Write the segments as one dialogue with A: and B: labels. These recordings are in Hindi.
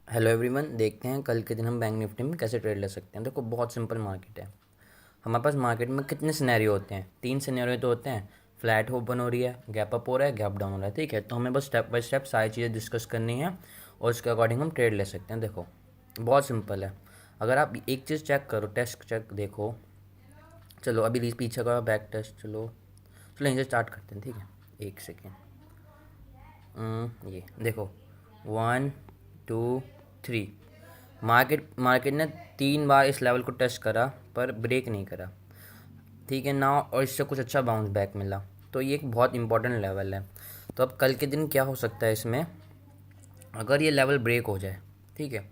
A: हेलो एवरीवन, देखते हैं कल के दिन हम बैंक निफ्टी में कैसे ट्रेड ले सकते हैं। देखो, बहुत सिंपल मार्केट है। हमारे पास मार्केट में कितने सिनेरियो होते हैं? 3 सिनेरियो तो होते हैं। फ्लैट ओपन हो रही है, गैप अप हो रहा है, गैप डाउन हो रहा है। ठीक है, तो हमें बस स्टेप बाय स्टेप सारी चीज़ें डिस्कस करनी है और उसके अकॉर्डिंग हम ट्रेड ले सकते हैं। देखो, बहुत सिंपल है। अगर आप एक चीज़ चेक करो, टेस्ट चेक देखो। चलो अभी पीछे का बैक टेस्ट, चलो चलो यहीं से स्टार्ट करते हैं। ठीक है, एक सेकेंड। ये देखो, 1 2 3। मार्केट मार्केट ने 3 बार इस लेवल को टच करा पर ब्रेक नहीं करा। ठीक है ना, और इससे कुछ अच्छा बाउंस बैक मिला। तो ये एक बहुत इंपॉर्टेंट लेवल है। तो अब कल के दिन क्या हो सकता है इसमें, अगर ये लेवल ब्रेक हो जाए। ठीक है,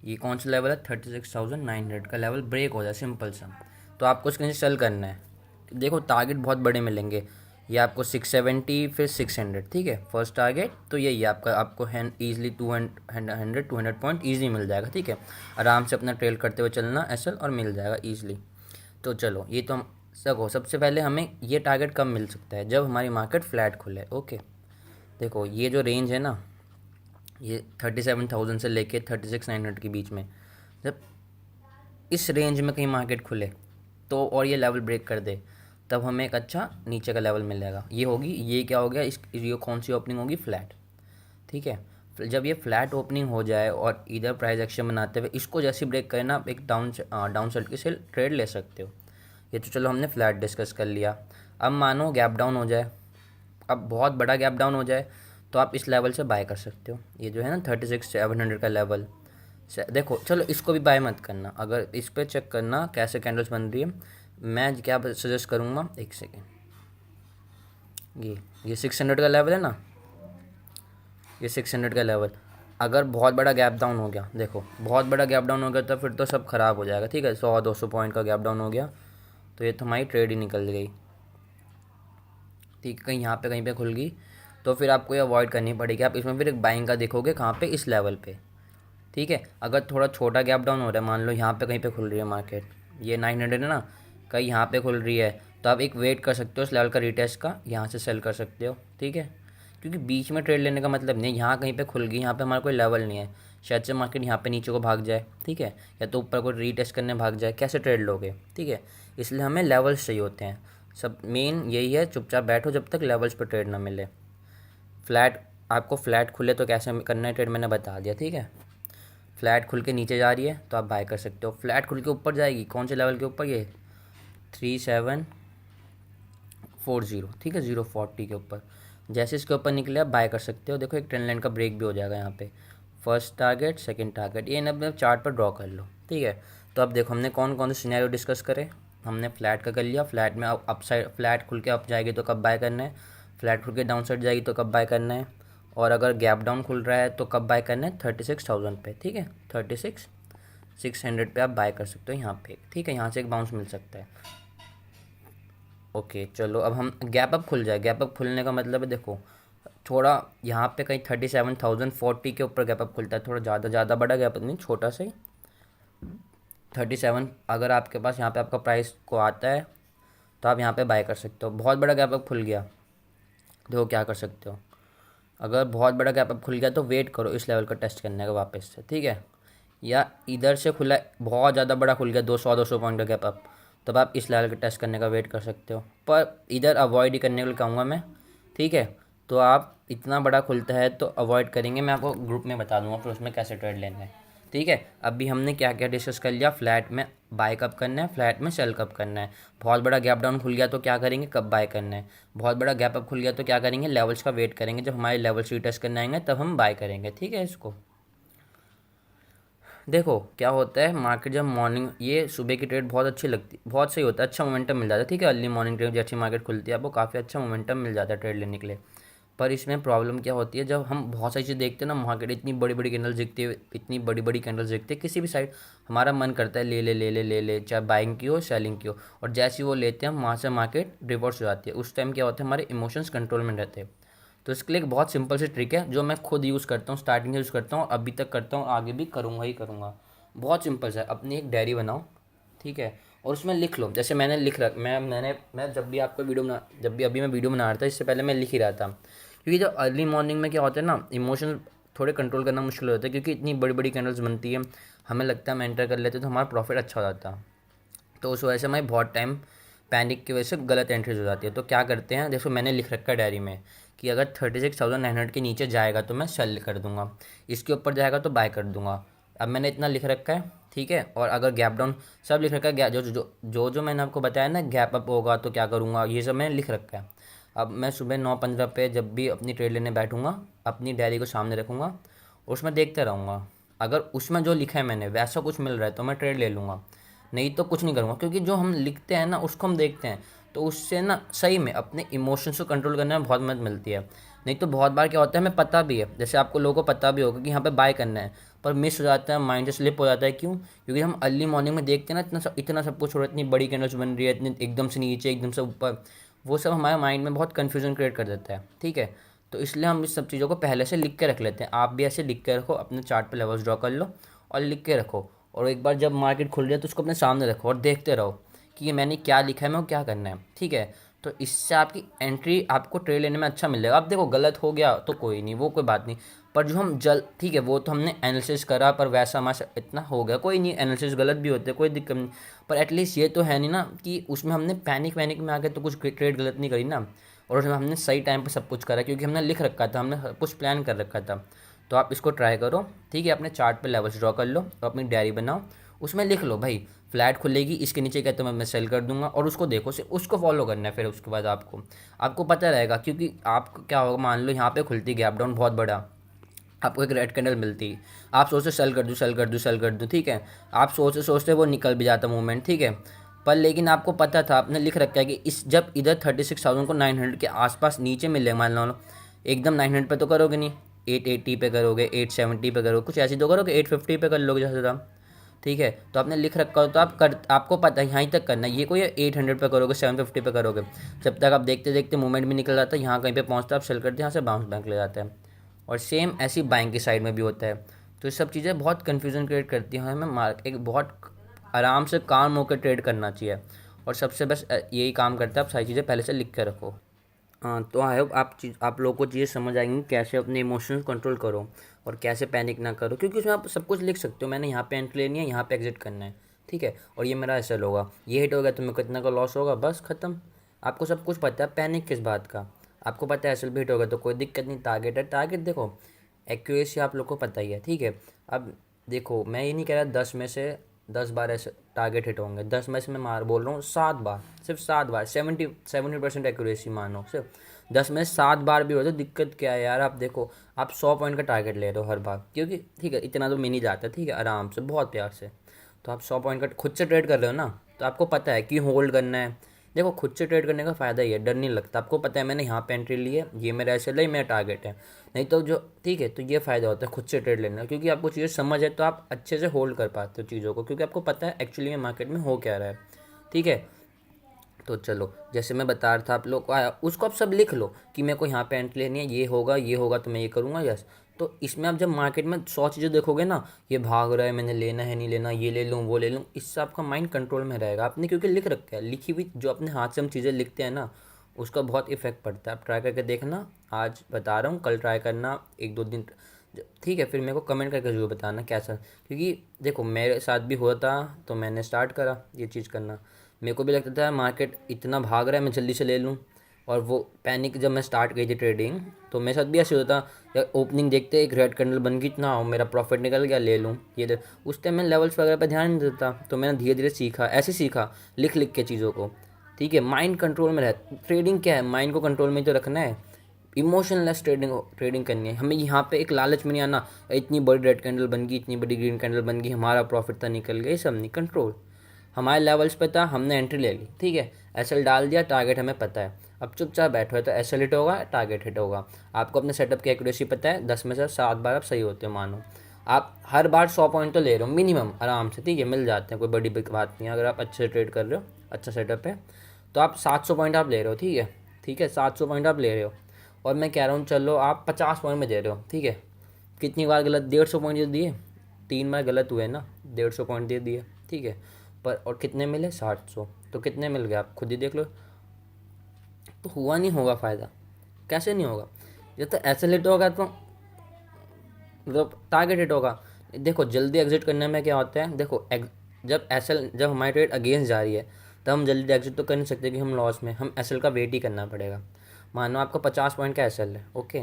A: ये कौन सा लेवल है? 36,900 का लेवल ब्रेक हो जाए, सिंपल सा। तो आपको इसके नीचे सेल करना है। देखो, टारगेट बहुत बड़े मिलेंगे। ये आपको 670, फिर 600। ठीक है, फर्स्ट टारगेट तो यही है आपका। आपको हैंड ईजिली 200 पॉइंट ईजी मिल जाएगा। ठीक है, आराम से अपना ट्रेल करते हुए चलना एसएल, और मिल जाएगा ईजिली। तो चलो, ये तो हम सको। सबसे पहले हमें ये टारगेट कब मिल सकता है? जब हमारी मार्केट फ्लैट खुले। ओके, देखो ये जो रेंज है ना, ये 37,000 से लेके 36,900 के बीच में, जब इस रेंज में कहीं मार्केट खुले तो, और ये लेवल ब्रेक कर दे, तब हमें एक अच्छा नीचे का लेवल मिल जाएगा। ये होगी, ये क्या हो गया, इस ये कौन सी ओपनिंग होगी? फ्लैट। ठीक है, जब ये फ्लैट ओपनिंग हो जाए और इधर प्राइस एक्शन बनाते हुए इसको जैसे ब्रेक करे ना, आप एक डाउन साइड की सेल ट्रेड ले सकते हो। ये तो चलो हमने फ्लैट डिस्कस कर लिया। अब मानो गैप डाउन हो जाए, अब बहुत बड़ा गैप डाउन हो जाए, तो आप इस लेवल से बाय कर सकते हो। ये जो है ना 36,700 का लेवल। देखो, चलो इसको भी बाय मत करना, अगर इस पर चेक करना कैसे कैंडल्स बन रही है। मैं क्या सजेस्ट करूँगा, एक सेकेंड। ये 600 का लेवल है ना, ये 600 का लेवल। अगर बहुत बड़ा गैप डाउन हो गया, देखो बहुत बड़ा गैप डाउन हो गया, तो फिर तो सब ख़राब हो जाएगा। ठीक है, 100-200 पॉइंट का गैप डाउन हो गया तो ये तो हमारी ट्रेड ही निकल गई। ठीक है, कहीं पे खुल गई तो फिर आपको ये अवॉइड करनी पड़ेगी। आप इसमें फिर एक बाइंग का देखोगे कहाँ पे, इस लेवल पे। ठीक है, अगर थोड़ा छोटा गैप डाउन हो रहा है, मान लो यहाँ पे कहीं पे खुल रही है मार्केट, ये 900 है ना, कहीं यहाँ पे खुल रही है, तो आप एक वेट कर सकते हो इस लेवल का रिटेस्ट का, यहाँ से सेल कर सकते हो। ठीक है, क्योंकि बीच में ट्रेड लेने का मतलब नहीं है। यहाँ कहीं पे खुल गई, यहाँ पे हमारा कोई लेवल नहीं है, शायद से मार्केट यहाँ पे नीचे को भाग जाए। ठीक है, या तो ऊपर को रीटेस्ट करने भाग जाए, कैसे ट्रेड लोगे? ठीक है, इसलिए हमें लेवल्स चाहिए होते हैं। सब मेन यही है, चुपचाप बैठो जब तक लेवल्स पर ट्रेड ना मिले। फ्लैट, आपको फ्लैट खुले तो कैसे करना है ट्रेड, मैंने बता दिया। ठीक है, फ्लैट खुल के नीचे जा रही है तो आप बाय कर सकते हो। फ्लैट खुल के ऊपर जाएगी, कौन से लेवल के ऊपर? ये 3740। ठीक है, 040 के ऊपर, जैसे इसके ऊपर निकले आप बाय कर सकते हो। देखो, एक ट्रेंड लाइन का ब्रेक भी हो जाएगा यहाँ पे। फर्स्ट टारगेट, सेकंड टारगेट, ये अपने चार्ट पर ड्रॉ कर लो। ठीक है, तो अब देखो हमने कौन कौन से सिनेरियो डिस्कस करे। हमने फ्लैट का कर लिया, फ्लैट में अप साइड, फ्लैट खुल के अप जाएगी तो कब बाय करना है, फ्लैट खुल के डाउन साइड जाएगी तो कब बाय करना है, और अगर गैप डाउन खुल रहा है तो कब बाय करना है? 36,000 पे। ठीक है, 36,600 पे आप बाय कर सकते हो यहाँ पे। ठीक है, यहाँ से एक बाउंस मिल सकता है। ओके, चलो अब हम गैप अप खुल जाए। गैप अप खुलने का मतलब है, देखो थोड़ा यहाँ पे कहीं 37,040 के ऊपर गैप अप खुलता है, थोड़ा ज़्यादा बड़ा गैप नहीं, छोटा सा ही। 37 अगर आपके पास यहाँ पे आपका प्राइस को आता है तो आप यहाँ पे बाय कर सकते हो। बहुत बड़ा गैप अप खुल गया, देखो क्या कर सकते हो। अगर बहुत बड़ा गैप अप खुल गया तो वेट करो इस लेवल का टेस्ट करने का वापस से। ठीक है, या इधर से खुला, बहुत ज़्यादा बड़ा खुल गया, 200 पॉइंट का गैप अप, तब आप इस लेवल का टेस्ट करने का वेट कर सकते हो। पर इधर अवॉइड ही करने के लिए कहूँगा मैं। ठीक है, तो आप इतना बड़ा खुलता है तो अवॉइड करेंगे, मैं आपको ग्रुप में बता दूंगा फिर उसमें कैसे ट्रेड लेना है। ठीक है, अभी हमने क्या क्या डिस्कस कर लिया। फ्लैट में बाय कब करना है, फ्लैट में सेल कब करना है, बहुत बड़ा गैप डाउन खुल गया तो क्या करेंगे, कब बाय करना है, बहुत बड़ा गैप अप खुल गया तो क्या करेंगे, लेवल्स का वेट करेंगे, जब हमारे लेवल्स रीटेस्ट करने आएंगे तब हम बाय करेंगे। ठीक है, इसको देखो क्या होता है। मार्केट जब मॉर्निंग, ये सुबह की ट्रेड बहुत अच्छी लगती, बहुत सही होता है, अच्छा मोमेंटम मिल जाता है। ठीक है, अर्ली मॉर्निंग ट्रेड जैसी मार्केट खुलती है आपको काफ़ी अच्छा मोमेंटम मिल जाता है ट्रेड लेने के लिए। पर इसमें प्रॉब्लम क्या होती है, जब हम बहुत सारी चीज़ देखते हैं ना, मार्केट इतनी बड़ी बड़ी कैंडल्स दिखती है, इतनी बड़ी बड़ी कैंडल्स दिखती है किसी भी साइड, हमारा मन करता है ले ले ले ले ले ले, चाहे बाइंग की हो सेलिंग की हो, और जैसे ही वो लेते हैं हम वहाँ से मार्केट रिवर्स हो जाती है। उस टाइम क्या होता है, हमारे इमोशंस कंट्रोल में रहते हैं। तो इसके लिए एक बहुत सिंपल सी ट्रिक है जो मैं खुद यूज़ करता हूँ, स्टार्टिंग से यूज़ करता हूँ, अभी तक करता हूँ, आगे भी करूँगा ही करूँगा। बहुत सिंपल सा है, अपनी एक डायरी बनाओ। ठीक है, और उसमें लिख लो, जैसे मैंने लिख रख मैं जब भी आपको वीडियो बना, जब भी अभी मैं वीडियो बना रहा था, इससे पहले मैं लिख ही रहा था। क्योंकि जब अर्ली मॉर्निंग में क्या होता है ना, इमोशन थोड़े कंट्रोल करना मुश्किल होता है, क्योंकि इतनी बड़ी बड़ी कैंडल्स बनती है, हमें लगता है हम एंटर कर लेते तो हमारा प्रॉफिट अच्छा हो जाता। तो उस वजह से हमें बहुत टाइम पैनिक की वजह से गलत एंट्रीज हो जाती है। तो क्या करते हैं, देखो मैंने लिख रखा है डायरी में कि अगर 36,900 के नीचे जाएगा तो मैं सेल कर दूंगा, इसके ऊपर जाएगा तो बाय कर दूंगा। अब मैंने इतना लिख रखा है, ठीक है। और अगर गैप डाउन सब लिख रखा है, जो मैंने आपको बताया ना, गैप अप होगा तो क्या करूँगा, ये सब मैंने लिख रखा है। अब मैं सुबह 9:15 पे जब भी अपनी ट्रेड लेने बैठूंगा, अपनी डायरी को सामने रखूँगा, उसमें देखते रहूँगा। अगर उसमें जो लिखा है मैंने वैसा कुछ मिल रहा है तो मैं ट्रेड ले लूँगा, नहीं तो कुछ नहीं करूँगा। क्योंकि जो हम लिखते हैं ना उसको हम देखते हैं, तो उससे ना सही में अपने इमोशंस को कंट्रोल करने में बहुत मदद मिलती है। नहीं तो बहुत बार क्या होता है, हमें पता भी है, जैसे आपको लोगों को पता भी होगा कि यहाँ पे बाय करना है, पर मिस हो जाता है, माइंड से स्लिप हो जाता है। क्यों? क्योंकि हम अर्ली मॉर्निंग में देखते हैं ना, इतना सब कुछ हो रहा है, इतनी बड़ी कैंडल्स बन रही है, इतनी एकदम से नीचे एकदम से ऊपर, वो सब हमारे माइंड में बहुत कन्फ्यूजन क्रिएट कर देता है, ठीक है। तो इसलिए हम इस सब चीज़ों को पहले से लिख के रख लेते हैं। आप भी ऐसे लिख के रखो, अपने चार्ट पे लेवल्स ड्रॉ कर लो और लिख के रखो। और एक बार जब मार्केट खुल जाए तो उसको अपने सामने रखो और देखते रहो कि ये मैंने क्या लिखा है, मैं क्या करना है, ठीक है। तो इससे आपकी एंट्री, आपको ट्रेड लेने में अच्छा मिलेगा। अब देखो गलत हो गया तो कोई नहीं, वो कोई बात नहीं, पर जो हम ठीक है, वो तो हमने एनालिसिस करा, पर वैसा हमारे इतना हो गया, कोई नहीं, एनालिसिस गलत भी होते हैं, कोई दिक्कत नहीं। पर एटलीस्ट ये तो है नहीं ना कि उसमें हमने पैनिक वैनिक में आके तो कुछ ट्रेड गलत नहीं करी ना, और उसमें हमने सही टाइम पर सब कुछ करा, क्योंकि हमने लिख रखा था, हमने कुछ प्लान कर रखा था। तो आप इसको ट्राई करो, ठीक है। अपने चार्ट पे लेवल्स ड्रॉ कर लो और अपनी डायरी बनाओ, उसमें लिख लो भाई फ्लैट खुलेगी, इसके नीचे क्या तो मैं सेल कर दूंगा, और उसको देखो, से उसको फॉलो करना है। फिर उसके बाद आपको पता रहेगा, क्योंकि आपको क्या होगा, मान लो यहाँ पे खुलती गैप डाउन बहुत बड़ा, आपको एक रेड कैंडल मिलती, आप सोचते सेल कर दूँ, सेल कर दूँ, सेल कर दूँ, ठीक है। आप सोचते सोचते वो निकल भी जाता मूवमेंट, ठीक है। पर लेकिन आपको पता था, आपने लिख रखा है कि इस जब इधर 36,900 के आसपास नीचे मिले, मान लो एकदम 900 पे तो करोगे नहीं, 880 पे करोगे, 870 पे करोगे, कुछ ऐसी तो करोगे, 850 पे कर लोगे ज़्यादा से ज़्यादा, ठीक है। तो आपने लिख रखा हो तो आपको पता है यहाँ तक करना है, ये कोई 800 पे करोगे, 750 पे करोगे, जब तक आप देखते देखते मूवमेंट भी निकल जाता है, यहाँ कहीं पे पहुँचता है, आप सेल करते हैं, यहाँ से बाउंस बैक ले जाता है। और सेम ऐसी बाइंग की साइड में भी होता है। तो ये सब चीज़ें बहुत कन्फ्यूज़न क्रिएट करती हैं, हमें एक बहुत आराम से काम होकर ट्रेड करना चाहिए। और सबसे बेस्ट यही काम करता है, आप सारी चीज़ें पहले से लिख के रखो। हाँ, तो आई होप आप लोगों को चीज़ें समझ आएंगी, कैसे अपने इमोशंस कंट्रोल करो और कैसे पैनिक ना करो, क्योंकि उसमें आप सब कुछ लिख सकते हो। मैंने यहाँ पे एंट्री लेनी है, यहाँ पे एग्जिट करना है, ठीक है, और ये मेरा एसएल होगा, ये हिट होगा तो मेरे को कितना का लॉस होगा, बस खत्म। आपको सब कुछ पता है, पैनिक किस बात का। आपको पता है एसएल भी हिट होगा तो कोई दिक्कत नहीं, टारगेट है, टारगेट देखो, एक्यूरेसी आप लोग को पता ही है, ठीक है। अब देखो मैं ये नहीं कह रहा 10 में से 10 बार ऐसे टारगेट हिट होंगे, 10 में से मैं बोल रहा हूँ 7 बार, सिर्फ 7 बार, 70% एक्यूरेसी मानो, सिर्फ 10 में से 7 बार भी हो तो दिक्कत क्या है यार। आप देखो, आप 100 पॉइंट का टारगेट ले रहे हो हर बार, क्योंकि ठीक है इतना तो मिल ही जाता है, ठीक है, आराम से बहुत प्यार से। तो आप 100 पॉइंट का खुद से ट्रेड कर रहे हो ना, तो आपको पता है कि होल्ड करना है। देखो खुद से ट्रेड करने का फ़ायदा ही है, डर नहीं लगता, आपको पता है मैंने यहाँ पे एंट्री ली है, ये मेरा ऐसे ही मेरा टारगेट है। नहीं तो जो ठीक है, तो ये फ़ायदा होता है खुद से ट्रेड लेना, क्योंकि आपको चीज़ें समझ है तो आप अच्छे से होल्ड कर पाते हो चीज़ों को, क्योंकि आपको पता है एक्चुअली में मार्केट में हो क्या रहा है, ठीक है। तो चलो, जैसे मैं बता रहा था आप लोग को, उसको आप सब लिख लो कि मेरे को यहाँ पे एंट्री लेनी है, ये होगा तो मैं ये करूँगा, यस। तो इसमें आप जब मार्केट में 100 चीज़ें देखोगे ना, ये भाग रहा है, मैंने लेना है नहीं लेना, ये ले लूँ वो ले लूँ, इससे आपका माइंड कंट्रोल में रहेगा। आपने क्योंकि लिख रखा है, लिखी हुई जो अपने हाथ से हम चीज़ें लिखते हैं ना, उसका बहुत इफेक्ट पड़ता है। आप ट्राई करके देखना, आज बता रहा हूँ, कल ट्राई करना, 1-2 दिन, ठीक है। फिर मेरे को कमेंट करके जरूर बताना कैसा, क्योंकि देखो मेरे साथ भी हुआ था, तो मैंने स्टार्ट करा ये चीज़ करना। मेरे को भी लगता था मार्केट इतना भाग रहा है, मैं जल्दी से ले लूँ, और वो पैनिक जब मैं स्टार्ट की थी ट्रेडिंग, तो मेरे साथ भी ऐसे होता, या ओपनिंग देखते एक रेड कैंडल बन गई, इतना हो मेरा प्रॉफिट निकल गया, ले लूँ ये दे। उस टाइम मैं लेवल्स वगैरह पर ध्यान नहीं देता, तो मैंने धीरे धीरे सीखा, ऐसे सीखा, लिख लिख के चीज़ों को, ठीक है। माइंड कंट्रोल में रह, ट्रेडिंग क्या है, माइंड को कंट्रोल में ही तो रखना है। इमोशनलेस ट्रेडिंग करनी है हमें। यहाँ पे एक लालच में नहीं आना, इतनी बड़ी रेड कैंडल बन गई, इतनी बड़ी ग्रीन कैंडल बन गई, हमारा प्रॉफिट था निकल गया, ये सब नहीं। कंट्रोल हमारे लेवल्स पे था, हमने एंट्री ले ली, ठीक है, एसएल डाल दिया, टारगेट हमें पता है, अब चुपचाप बैठो है, तो एसएल हिट होगा, टारगेट हिट होगा। आपको अपने सेटअप की एक्यूरेसी पता है, 10 में से 7 बार आप सही होते हो, मानो आप हर बार 100 पॉइंट तो ले रहे हो मिनिमम, आराम से, ठीक है, मिल जाते हैं, कोई बड़ी बात नहीं है। अगर आप अच्छे से ट्रेड कर रहे हो, अच्छा सेटअप है, तो आप 700 पॉइंट आप ले रहे हो, ठीक है, ठीक है, 700 पॉइंट आप ले रहे हो। और मैं कह रहा हूँ चलो आप 50 पॉइंट में दे रहे हो, ठीक है, कितनी बार गलत, 150 पॉइंट जो दिए, 3 बार गलत हुए ना, 150 पॉइंट दे दिए, ठीक है, पर और कितने मिले, 700, तो कितने मिल गए आप खुद ही देख लो। तो हुआ नहीं होगा फ़ायदा, कैसे नहीं होगा, जब तो ऐसे लेट होगा तो मतलब टारगेट हिट होगा। देखो जल्दी एग्जिट करने में क्या होता है, देखो जब हमारी ट्रेड अगेंस्ट जा रही है तब हम जल्दी एग्जिट तो कर नहीं सकते कि हम लॉस में, हम एसएल का वेट ही करना पड़ेगा। मानो आपको 50 पॉइंट का एसएल है, ओके,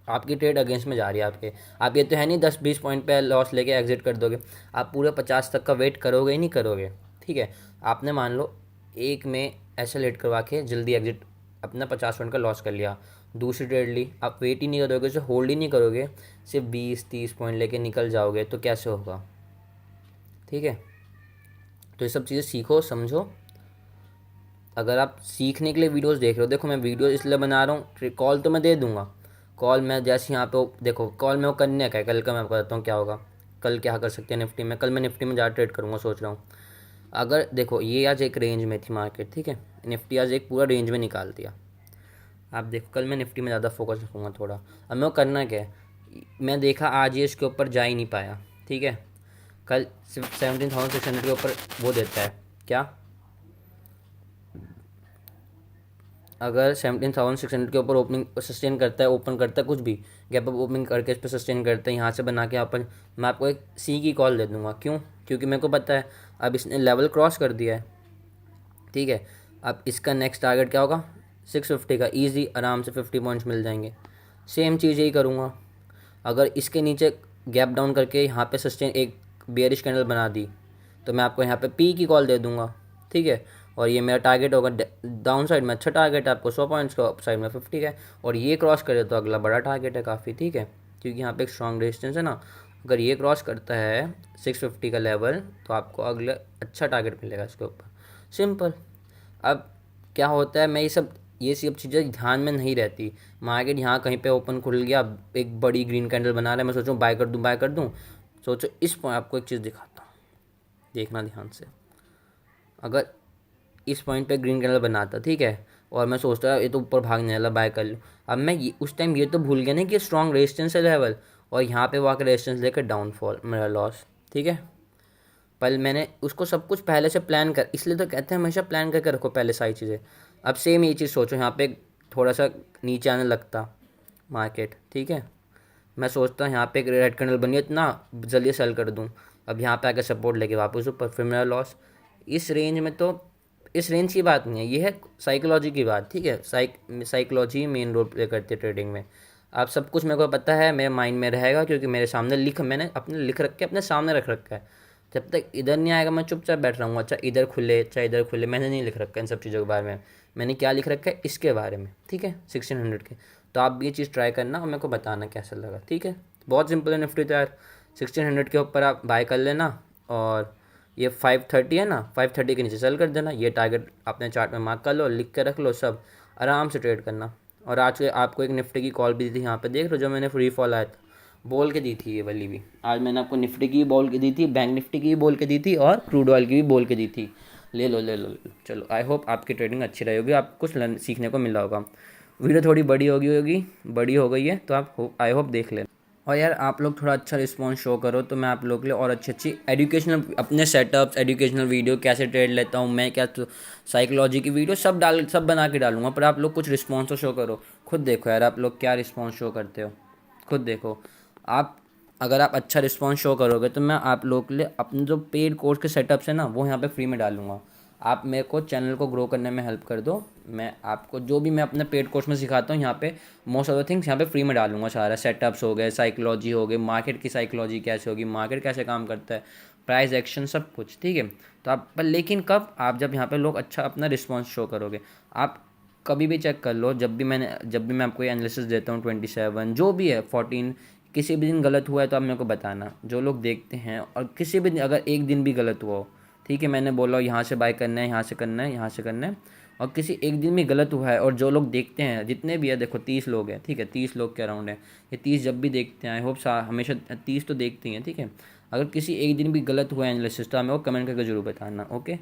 A: आपकी ट्रेड अगेंस्ट में जा रही है आपके, आप ये तो है नहीं 10-20 पॉइंट पे लॉस लेके एग्जिट कर दोगे, आप पूरे 50 तक का वेट करोगे ही नहीं करोगे। ठीक है, आपने मान लो एक में एसएल हिट करवा के जल्दी एग्जिट, अपना 50 पॉइंट का लॉस कर लिया, दूसरी ट्रेड ली, आप वेट ही नहीं करोगे, उसे होल्ड ही नहीं करोगे, सिर्फ 20-30 पॉइंट लेके निकल जाओगे तो कैसे होगा। ठीक है, तो ये सब चीज़ें सीखो समझो। अगर आप सीखने के लिए वीडियोस देख रहे हो, देखो मैं वीडियो इसलिए बना रहा हूँ, कॉल तो मैं दे दूंगा, कॉल मैं जैसे यहाँ पे देखो कॉल में वो करने का है, कल का मैं आपको बताता हूँ क्या होगा, कल क्या कर सकते हैं निफ्टी में, कल मैं निफ्टी में ज़्यादा ट्रेड करूँगा सोच रहा हूँ। अगर देखो ये आज एक रेंज में थी मार्केट, ठीक है, निफ्टी आज एक पूरा रेंज में निकाल दिया, आप देखो कल मैं निफ्टी में ज़्यादा फोकस रखूँगा थोड़ा। अब मैं वो करना क्या है, मैं देखा आज ये इसके ऊपर जा ही नहीं पाया, ठीक है, कल सिर्फ 17,600 के ऊपर वो देता है क्या, अगर 17,600 के ऊपर ओपनिंग सस्टेन करता है, ओपन करता है, कुछ भी गैप अप ओपनिंग करके इस पर सस्टेन करता है, यहाँ से बना के अपन, मैं आपको एक सी की कॉल दे दूंगा। क्यों? क्योंकि मेरे को पता है अब इसने लेवल क्रॉस कर दिया है, ठीक है, अब इसका नेक्स्ट टारगेट क्या होगा, 650 का, ईजी आराम से 50 पॉइंट्स मिल जाएंगे। सेम चीज़ यही करूँगा, अगर इसके नीचे गैप डाउन करके यहाँ पे सस्टेन एक बेयरिश कैंडल बना दी तो मैं आपको यहाँ पे पी की कॉल दे दूंगा, ठीक है, और ये मेरा टारगेट होगा डाउन साइड में, अच्छा टारगेट है आपको 100 पॉइंट्स का, अप साइड में 50 का है, और ये क्रॉस करे तो अगला बड़ा टारगेट है काफ़ी, ठीक है, क्योंकि यहाँ पे एक स्ट्रॉन्ग रेजिस्टेंस है ना, अगर ये क्रॉस करता है 650 का लेवल तो आपको अगला अच्छा टारगेट मिलेगा इसके ऊपर, सिंपल। अब क्या होता है, मैं ये सब चीज़ें ध्यान में नहीं रहती, मार्केट यहाँ कहीं पे ओपन खुल गया, एक बड़ी ग्रीन कैंडल बना रहा है, मैं सोचूं बाय कर दूं, सोचो इस पॉइंट, आपको एक चीज़ दिखाता हूँ, देखना ध्यान से, अगर इस पॉइंट पे ग्रीन कैंडल बनाता, ठीक है, और मैं सोचता ये तो ऊपर भागने वाला, बाय कर लूँ, अब मैं उस टाइम ये तो भूल गया ना कि स्ट्रॉन्ग रेजिस्टेंस है लेवल, और यहाँ पे वाकर रेजिस्टेंस लेकर डाउनफॉल, मेरा लॉस, ठीक है। पर मैंने उसको सब कुछ पहले से प्लान कर, इसलिए तो कहते हैं हमेशा प्लान करके रखो पहले सारी चीज़ें। अब सेम ये चीज़ सोचो, यहाँ पे थोड़ा सा नीचे आने लगता मार्केट, ठीक है, मैं सोचता यहाँ पे एक रेड कैंडल बनी है, इतना जल्दी सेल कर दूँ, अब यहाँ पे आकर सपोर्ट लेके वापस ऊपर, फिर मेरा लॉस। इस रेंज में तो, इस रेंज की बात नहीं है, ये है साइकोलॉजी की बात, ठीक है, साइकोलॉजी मेन रोल प्ले करती है ट्रेडिंग में। आप सब कुछ मेरे को पता है, मेरे माइंड में रहेगा, क्योंकि मेरे सामने मैंने अपने लिख रख के अपने सामने रख रखा है, जब तक इधर नहीं आएगा मैं चुपचाप बैठ रहूँगा, अच्छा इधर खुले चाहे इधर खुले, मैंने नहीं लिख रखा है इन सब चीज़ों के बारे में, मैंने क्या लिख रखा है इसके बारे में, ठीक है, 1600 के। तो आप ये चीज़ ट्राई करना और मेरे को बताना कैसा लगा, ठीक है, बहुत सिंपल है निफ्टी तो यार, 1600 के ऊपर आप बाय कर लेना, और ये 530 है ना, 530 के नीचे सेल कर देना, ये टारगेट अपने चार्ट में मार्क कर लो, लिख के रख लो, सब आराम से ट्रेड करना। और आज के आपको एक निफ्टी की कॉल भी दी थी, यहाँ पे देख लो, जो मैंने फ्री फॉल आया था बोल के दी थी, ये वाली भी आज मैंने आपको निफ्टी की बोल के दी थी, बैंक निफ्टी की भी बोल के दी थी, और क्रूड ऑयल की भी बोल के दी थी, ले लो ले लो ले लो। चलो आई होप आपकी ट्रेडिंग अच्छी रही होगी, आपको कुछ सीखने को मिला होगा। वीडियो थोड़ी बड़ी हो गई है, तो आप आई होप देख लें, और यार आप लोग थोड़ा अच्छा रिस्पॉन्स शो करो तो मैं आप लोग के लिए और अच्छी अच्छी एजुकेशनल अपने सेटअप्स, एजुकेशनल वीडियो, कैसे ट्रेड लेता हूँ मैं, क्या साइकोलॉजी की वीडियो सब बना के डालूंगा, पर आप लोग कुछ रिस्पॉन्स तो शो करो। खुद देखो यार आप लोग क्या रिस्पॉन्स शो करते हो, खुद देखो आप, अगर आप अच्छा रिस्पॉन्स शो करोगे तो मैं आप लोग के लिए अपने जो पेड कोर्स के सेटअप्स है ना वो यहाँ पे फ्री में डालूंगा। आप मेरे को चैनल को ग्रो करने में हेल्प कर दो, मैं आपको जो भी मैं अपने पेड कोर्स में सिखाता हूँ यहाँ पे मोस्ट ऑफ द थिंग्स यहाँ पे फ्री में डालूंगा, सारा सेटअप्स हो गए, साइकोलॉजी हो गई, मार्केट की साइकोलॉजी कैसे होगी, मार्केट कैसे काम करता है, प्राइस एक्शन, सब कुछ, ठीक है। तो आप पर लेकिन कब, आप जब यहाँ पे लोग अच्छा अपना रिस्पॉन्स शो करोगे। आप कभी भी चेक कर लो, जब भी मैं आपको ये एनालिसिस देता हूँ 27 जो भी है 14, किसी भी दिन गलत हुआ है तो आप मेरे को बताना, जो लोग देखते हैं, और किसी भी दिन अगर एक दिन भी गलत हुआ हो, ठीक है, मैंने बोला यहाँ से बाय करना है, यहाँ से करना है, यहाँ से करना है, और किसी एक दिन में गलत हुआ है, और जो लोग देखते हैं जितने भी है, देखो 30 लोग हैं, ठीक है, 30 लोग के अराउंड है, ये 30 जब भी देखते हैं, आई होप हमेशा 30 तो देखते हैं, ठीक है, अगर किसी एक दिन भी गलत हुआ है एनालिसिस तो हमें वो कमेंट करके जरूर बताना, ओके।